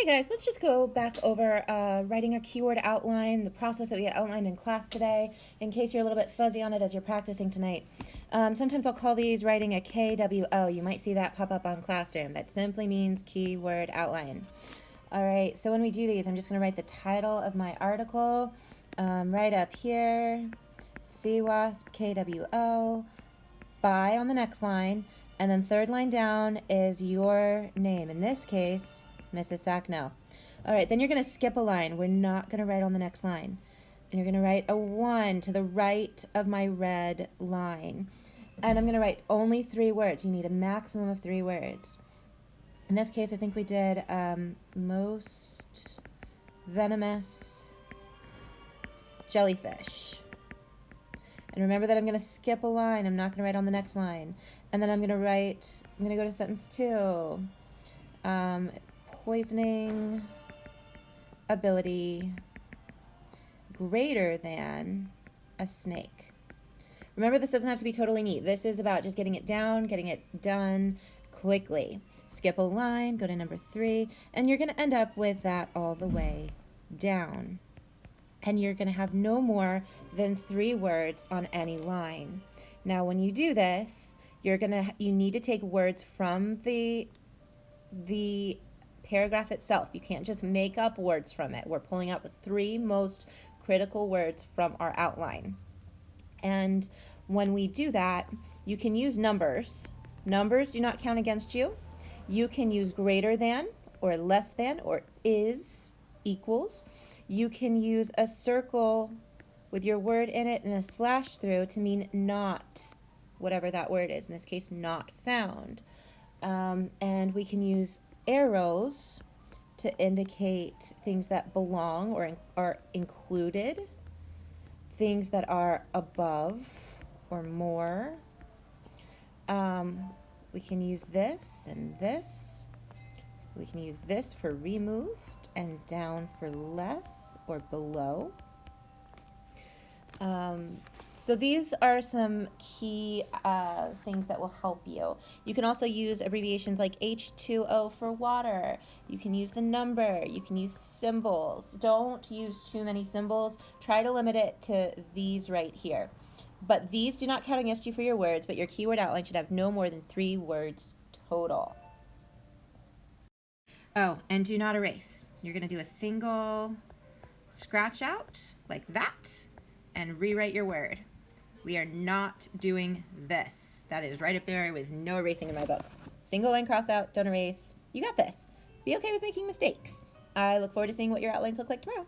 Hey guys, let's just go back over writing our keyword outline, the process that we outlined in class today, in case you're a little bit fuzzy on it as you're practicing tonight. Sometimes I'll call these writing a KWO. You might see that pop up on Classroom. That simply means keyword outline. All right, so when we do these, I'm just going to write the title of my article right up here, CWASP KWO, by on the next line, and then third line down is your name. In this case, Mrs. Sackno. All right, then you're going to skip a line. We're not going to write on the next line. And you're going to write a 1 to the right of my red line. And I'm going to write only 3 words. You need a maximum of 3 words. In this case, I think we did most venomous jellyfish. And remember that I'm going to skip a line. I'm not going to write on the next line. And then I'm going to go to sentence 2. Poisoning ability greater than a snake. Remember, this doesn't have to be totally neat. This is about just getting it down, getting it done quickly. Skip a line, go to number 3, and you're going to end up with that all the way down. And you're going to have no more than 3 words on any line. Now, when you do this, you need to take words from the paragraph itself. You can't just make up words from it. We're pulling out the 3 most critical words from our outline. And when we do that, you can use numbers. Numbers do not count against you. You can use greater than or less than or is equals. You can use a circle with your word in it and a slash through to mean not, whatever that word is. In this case, not found. And we can use arrows to indicate things that belong or are included, things that are above or more. We can use this and this. We can use this for removed and down for less or below. So these are some key things that will help you. You can also use abbreviations like H2O for water. You can use the number. You can use symbols. Don't use too many symbols. Try to limit it to these right here. But these do not count against you for your words, but your keyword outline should have no more than 3 words total. Oh, and do not erase. You're going to do a single scratch out like that and rewrite your word. We are not doing this. That is right up there with no erasing in my book. Single line cross out, don't erase. You got this. Be okay with making mistakes. I look forward to seeing what your outlines look like tomorrow.